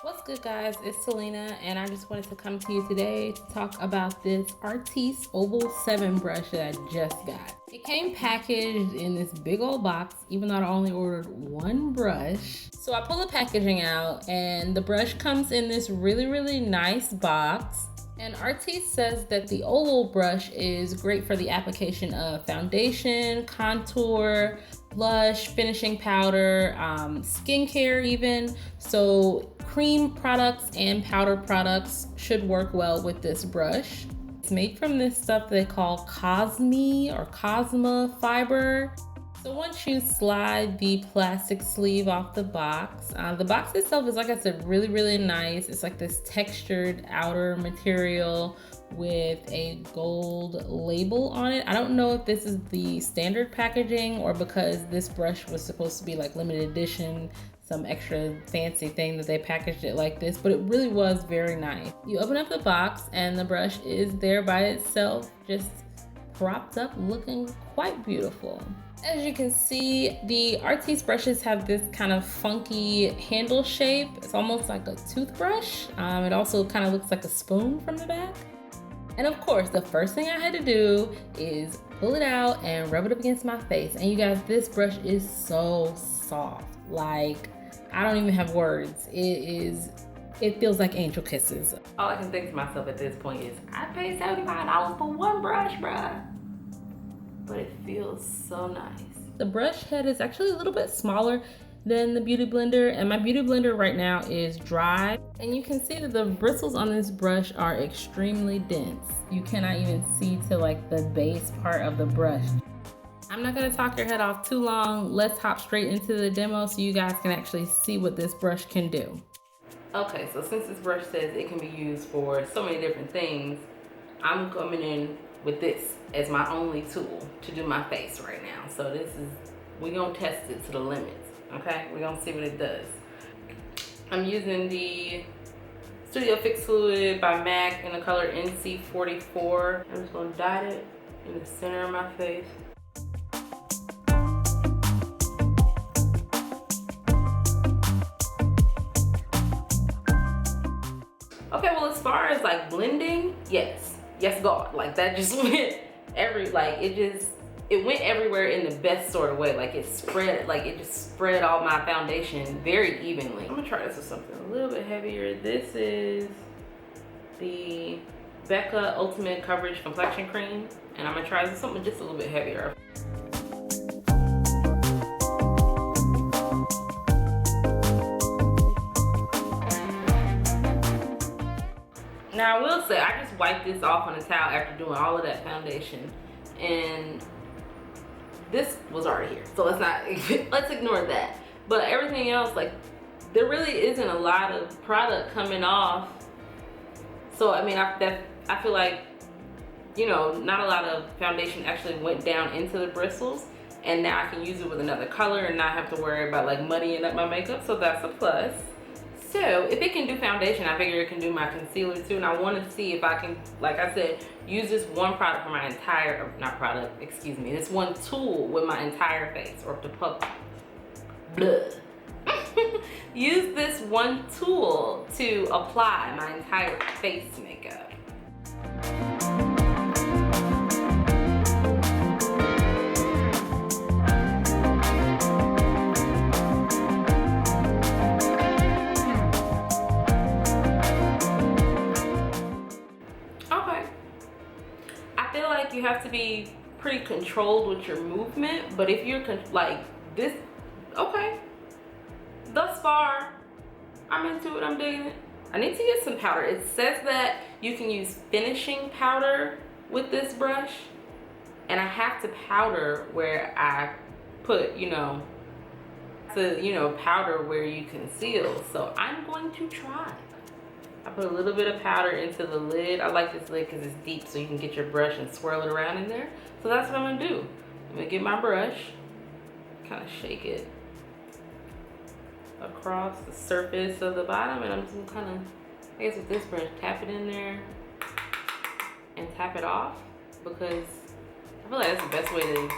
What's good, guys? It's Selena, and I just wanted to come to you today to talk about this Artis Oval 7 brush that I just got. It came packaged in this big old box, even though I only ordered one brush. So I pull the packaging out, and the brush comes in this really nice box. And Artis says that the oval brush is great for the application of foundation, contour, blush, finishing powder, skincare even. So cream products and powder products should work well with this brush. It's made from this stuff they call Cosma fiber. So once you slide the plastic sleeve off the box itself is, like I said, really nice. It's like this textured outer material with a gold label on it. I don't know if this is the standard packaging or because this brush was supposed to be like limited edition, some extra fancy thing that they packaged it like this, but it really was very nice. You open up the box and the brush is there by itself, just propped up, looking quite beautiful. As you can see, the Artis brushes have this kind of funky handle shape. It's almost like a toothbrush. It also kind of looks like a spoon from the back. And of course, the first thing I had to do is pull it out and rub it up against my face. And you guys, this brush is so soft. Like, I don't even have words. It feels like angel kisses. All I can think to myself at this point is, I paid $75 for one brush, bruh. But it feels so nice. The brush head is actually a little bit smaller than the Beauty Blender, and my Beauty Blender right now is dry. And you can see that the bristles on this brush are extremely dense. You cannot even see to like the base part of the brush. I'm not gonna talk your head off too long. Let's hop straight into the demo so you guys can actually see what this brush can do. Okay, so since this brush says it can be used for so many different things, I'm coming in with this as my only tool to do my face right now. So we're gonna test it to the limits, okay? We're gonna see what it does. I'm using the Studio Fix Fluid by MAC in the color NC44. I'm just gonna dot it in the center of my face. Okay, well, as far as like blending, yes God, like that just went it went everywhere in the best sort of way. Like it just spread all my foundation very evenly. I'm gonna try this with something a little bit heavier. This is the Becca Ultimate Coverage Complexion Cream, and I'm gonna try this with something just a little bit heavier. Now I will say, I just wiped this off on a towel after doing all of that foundation, and this was already here. So let's ignore that. But everything else, like, there really isn't a lot of product coming off. So I mean, I feel like, you know, not a lot of foundation actually went down into the bristles, and now I can use it with another color and not have to worry about like muddying up my makeup. So that's a plus. So if it can do foundation, I figure it can do my concealer too. And I want to see if I can, like I said, use this one product for my entire, not product, excuse me, this one tool with my entire face, or to pump, use this one tool to apply my entire face makeup. You have to be pretty controlled with your movement, but if you're like this, okay, thus far I'm into it, I'm digging it. I need to get some powder. It says that you can use finishing powder with this brush, and I have to powder where I put, powder where you conceal. So I'm going to try. I put a little bit of powder into the lid. I like this lid because it's deep, so you can get your brush and swirl it around in there. So that's what I'm gonna do. I'm gonna get my brush, kind of shake it across the surface of the bottom, and I'm just gonna kind of, I guess with this brush, tap it in there and tap it off, because I feel like that's the best way to,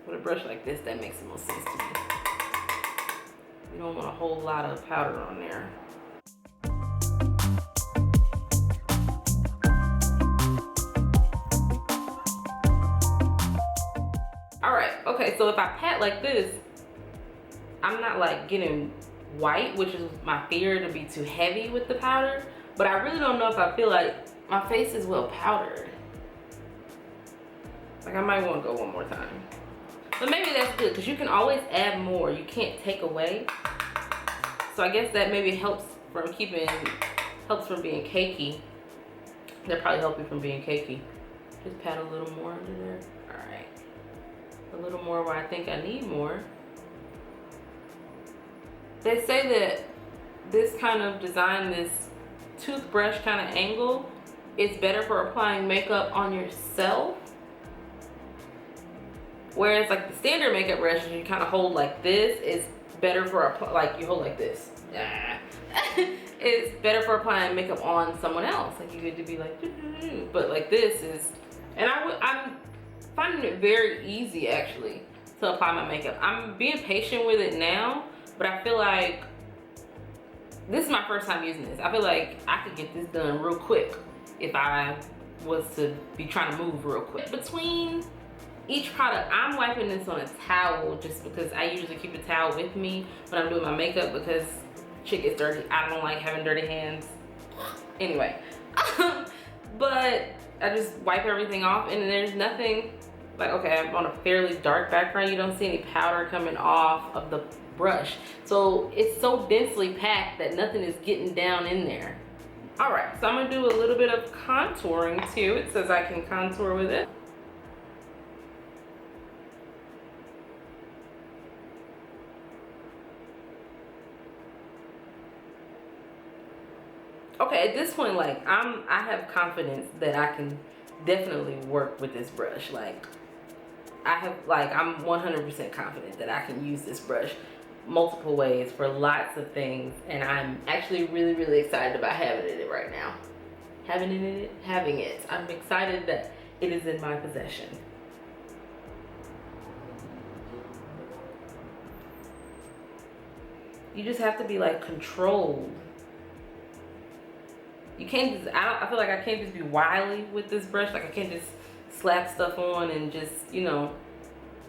with a brush like this, that makes the most sense to me. You don't want a whole lot of powder on there. All right, okay, so if I pat like this, I'm not like getting white, which is my fear, to be too heavy with the powder, but I really don't know if I feel like my face is well powdered. Like I might want to go one more time. But maybe that's good because you can always add more. You can't take away. So I guess that maybe helps from being cakey. That probably help you from being cakey. Just pat a little more under there. All right. A little more where I think I need more. They say that this kind of design, this toothbrush kind of angle, is better for applying makeup on yourself. Whereas like the standard makeup brush, you kind of hold like this, is better for like you hold like this. It's better for applying makeup on someone else. Like you get to be like, but like this is, and I'm finding it very easy actually to apply my makeup. I'm being patient with it now, but I feel like this is my first time using this. I feel like I could get this done real quick if I was to be trying to move real quick. Between each product, I'm wiping this on a towel just because I usually keep a towel with me when I'm doing my makeup because shit gets dirty. I don't like having dirty hands. Anyway, but I just wipe everything off and there's nothing, like, okay, I'm on a fairly dark background. You don't see any powder coming off of the brush. So it's so densely packed that nothing is getting down in there. All right, so I'm gonna do a little bit of contouring too. It says I can contour with it. Okay, at this point, like I have confidence that I can definitely work with this brush. Like I'm 100% confident that I can use this brush multiple ways for lots of things, and I'm actually really, really excited about having it right now. Having it. I'm excited that it is in my possession. You just have to be like controlled. You can't just, I feel like I can't just be wily with this brush. Like I can't just slap stuff on and just, you know,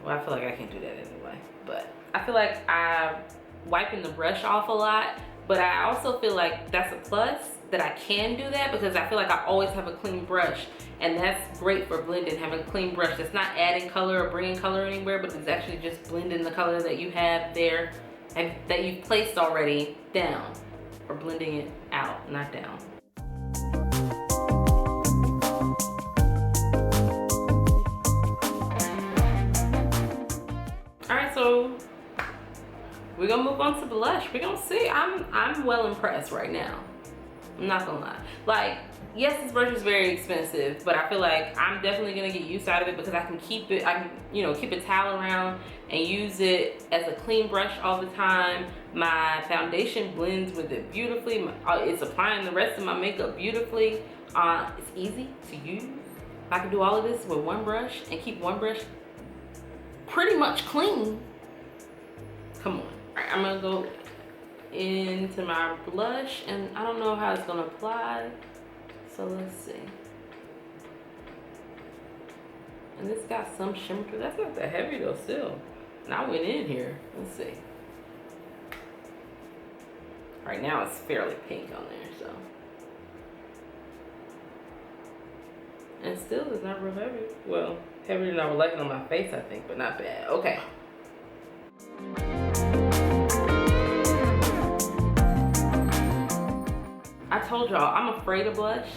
well, I feel like I can't do that anyway. But I feel like I'm wiping the brush off a lot, but I also feel like that's a plus that I can do that because I feel like I always have a clean brush, and that's great for blending, having a clean brush that's not adding color or bringing color anywhere, but it's actually just blending the color that you have there and that you've placed already down, or blending it out, not down. So we're gonna move on to blush. We're gonna see. I'm well impressed right now. I'm not gonna lie. Like, yes, this brush is very expensive, but I feel like I'm definitely gonna get use out of it because I can keep it, you know, keep a towel around and use it as a clean brush all the time. My foundation blends with it beautifully. It's applying the rest of my makeup beautifully. It's easy to use. I can do all of this with one brush and keep one brush pretty much clean. Come on. All right, I'm gonna go into my blush, and I don't know how it's gonna apply, so let's see. And this got some shimmer. That's not that heavy though still. And I went in here. Let's see. Right now it's fairly pink on there, so. And still it's not real heavy. Well, heavier than I would like it on my face, I think, but not bad. Okay. I told y'all I'm afraid of blush,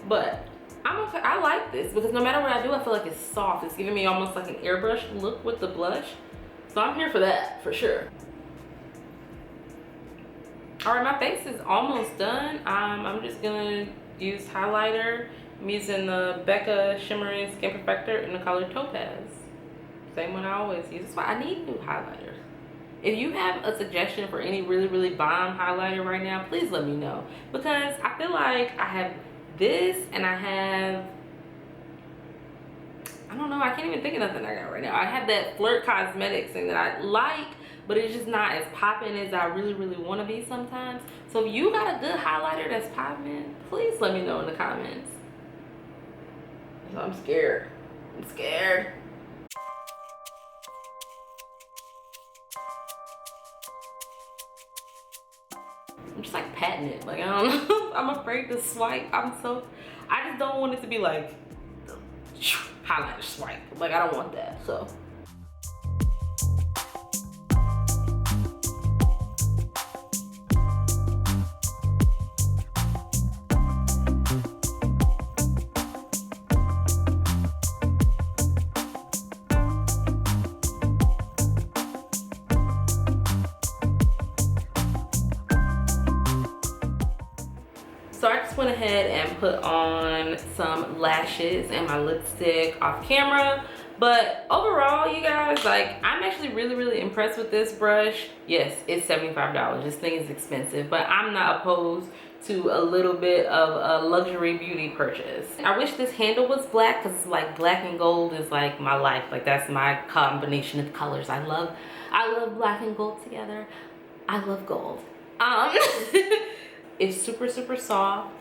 but I'm okay. I like this because no matter what I do, I feel like it's soft. It's giving me almost like an airbrush look with the blush. So I'm here for that, for sure. All right, my face is almost done. I'm just gonna use highlighter. I'm using the Becca Shimmering Skin Perfector in the color Topaz. Same one I always use. That's why I need new highlighters. If you have a suggestion for any really, really bomb highlighter right now, please let me know. Because I feel like I have this and I have, I don't know, I can't even think of nothing I got right now. I have that Flirt Cosmetics thing that I like, but it's just not as popping as I really want to be sometimes. So if you got a good highlighter that's popping, please let me know in the comments. So I'm scared. I'm scared. I'm just like patting it. Like, I don't know. I'm afraid to swipe. I just don't want it to be like highlighter swipe. Like, I don't want that. So. So I just went ahead and put on some lashes and my lipstick off camera. But overall, you guys, like, I'm actually really impressed with this brush. Yes, it's $75. This thing is expensive, but I'm not opposed to a little bit of a luxury beauty purchase. I wish this handle was black, because like black and gold is like my life. Like, that's my combination of colors. I love black and gold together. I love gold. It's super soft.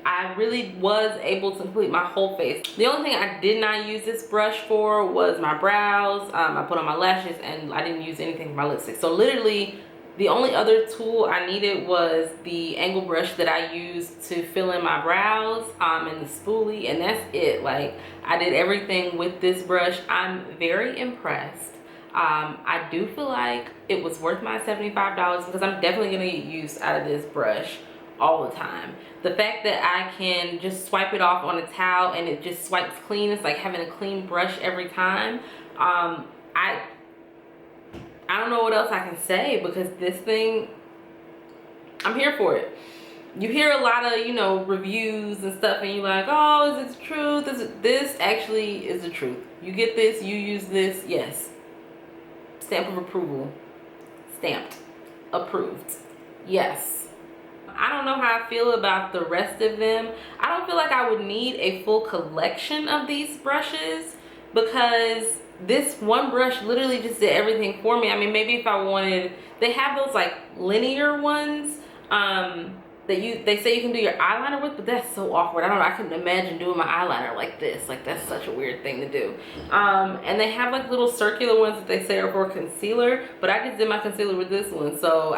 I really was able to complete my whole face. The only thing I did not use this brush for was my brows. I put on my lashes, and I didn't use anything for my lipstick. So literally the only other tool I needed was the angle brush that I used to fill in my brows, and the spoolie, and that's it. Like, I did everything with this brush. I'm very impressed. I do feel like it was worth my $75 because I'm definitely gonna get use out of this brush all the time. The fact that I can just swipe it off on a towel and it just swipes clean, it's like having a clean brush every time. I don't know what else I can say, because this thing, I'm here for it. You hear a lot of, you know, reviews and stuff, and you're like, oh, is it the truth? This actually is the truth. You get this, you use this, yes. Stamp of approval. Stamped. Approved. Yes. I don't know how I feel about the rest of them. I don't feel like I would need a full collection of these brushes, because this one brush literally just did everything for me. I mean, maybe if I wanted, they have those like linear ones that they say you can do your eyeliner with, but that's so awkward. I don't know, I couldn't imagine doing my eyeliner like this. Like, that's such a weird thing to do. And they have like little circular ones that they say are for concealer, but I just did my concealer with this one. So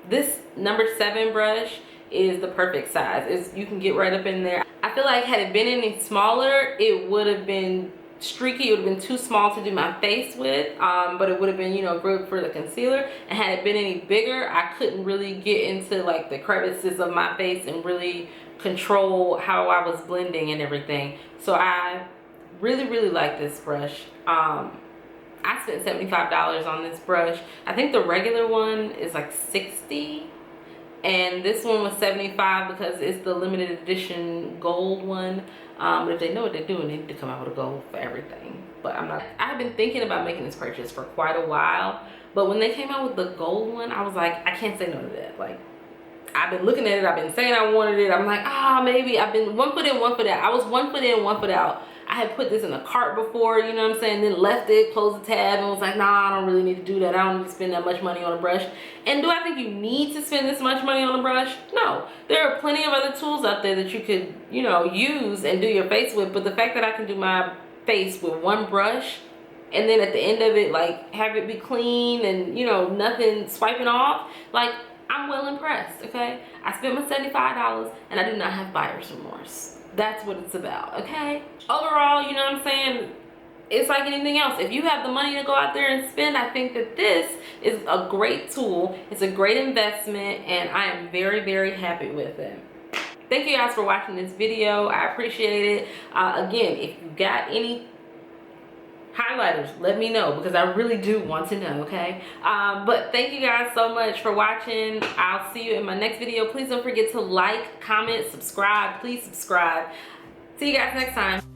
this number 7 brush is the perfect size. You can get right up in there. I feel like had it been any smaller, it would have been streaky. It would have been too small to do my face with, but it would have been, you know, good for the concealer. And had it been any bigger, I couldn't really get into like the crevices of my face and really control how I was blending and everything. So I really like this brush. I spent $75 on this brush. I think the regular one is like $60, and this one was $75 because it's the limited edition gold one. But if they know what they're doing, they need to come out with a gold for everything. But I've been thinking about making this purchase for quite a while, but when they came out with the gold one, I was like, I can't say no to that. Like, I've been looking at it, I've been saying I wanted it. I'm like, maybe. I've been one foot in, one foot out. I was one foot in, one foot out. I had put this in a cart before, you know what I'm saying, then left it, closed the tab, and was like, nah, I don't really need to do that. I don't need to spend that much money on a brush. And do I think you need to spend this much money on a brush? No. There are plenty of other tools out there that you could, you know, use and do your face with, but the fact that I can do my face with one brush, and then at the end of it, like, have it be clean and, you know, nothing swiping off, like, I'm well impressed, okay? I spent my $75 and I do not have buyer's remorse. That's what it's about, okay? Overall, you know what I'm saying? It's like anything else. If you have the money to go out there and spend, I think that this is a great tool. It's a great investment, and I am very happy with it. Thank you guys for watching this video. I appreciate it. Again, if you got any highlighters, let me know, because I really do want to know, okay? But thank you guys so much for watching. I'll see you in my next video. Please don't forget to like, comment, subscribe. Please subscribe. See you guys next time.